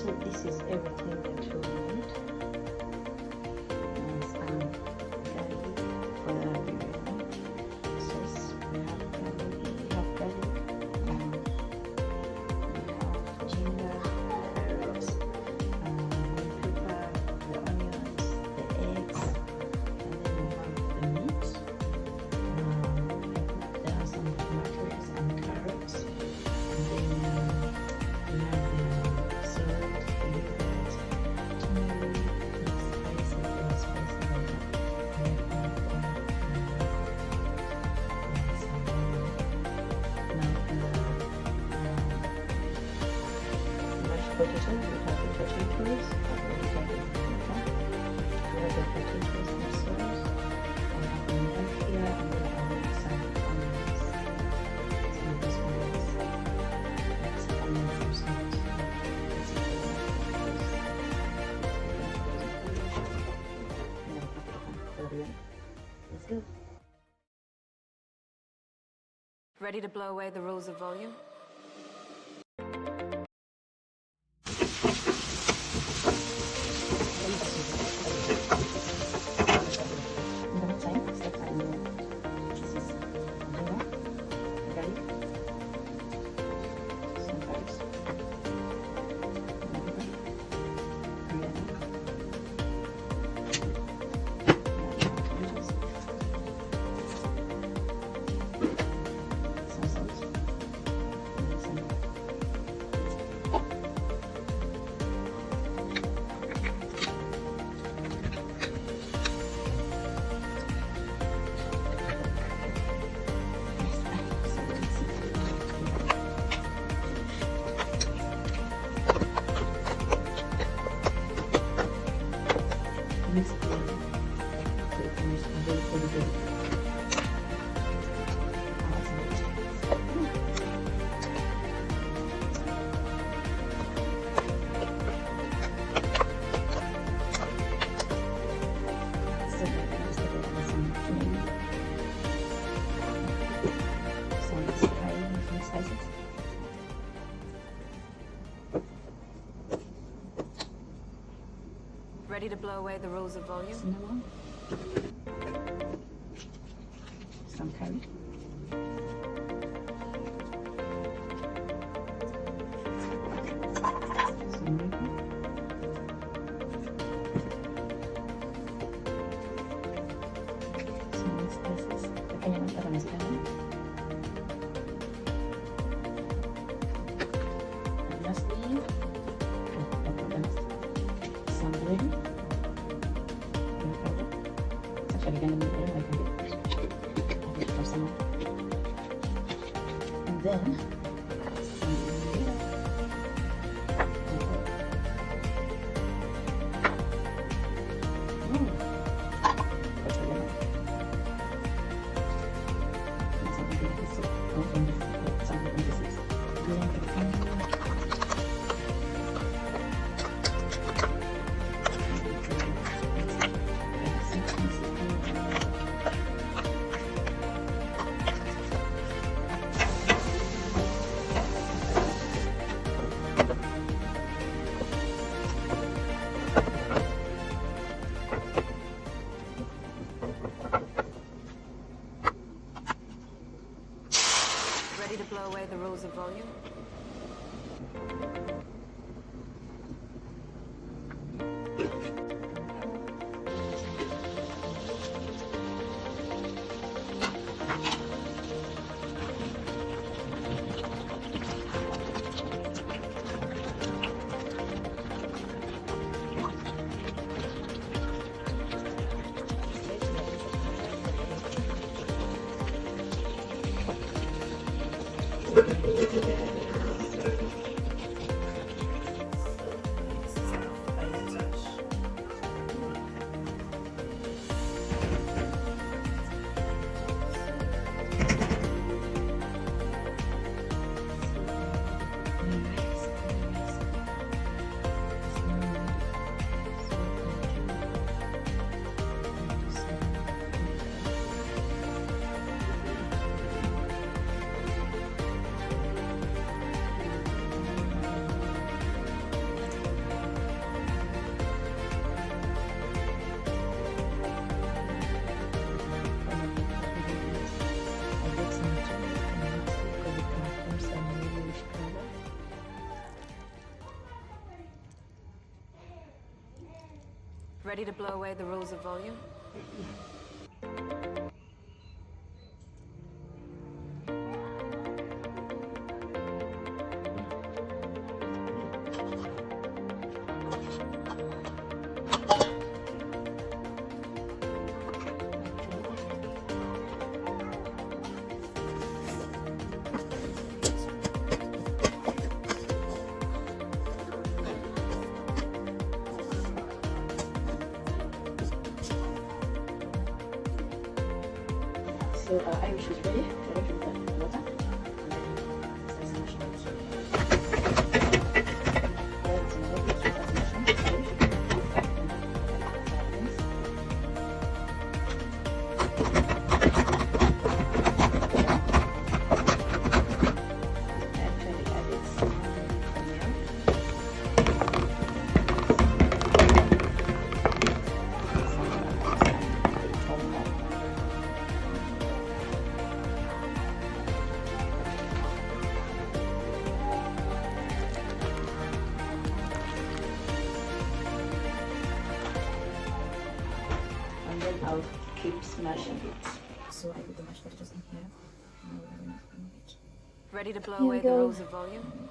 So this is everything that you need. Garlic for the biryani sauce. We have garlic. We have ginger, carrots, green pepper, the onions, the eggs, and then we have the meat. There are some tomatoes and carrots, and then we have the salt, the yogurt, turmeric, mixed spices, and spices like that. Mashed potato, we have the potatoes, we have the potatoes and sauce. I have the milk here, and then I have some onions. So this one is onions and salt. Let's go. Ready to blow away the rules of volume? Ready to blow away the rules of volume? Cinnamon, some curry, some bacon, some spices. Pequeña nota con español. And lastly, some gravy. Actually, going to be very like it for some. And then some Ready to blow away the rules of volume? Ready to blow away the rules of volume? So Irish is ready. We're going to put the water. And then smash it. Let's move it to the smash. Irish. Actually, add it some and then I'll keep smashing it. So I put the mashed potatoes in here. Now we're going to move it. Ready to blow Here we away the go. rules of volume?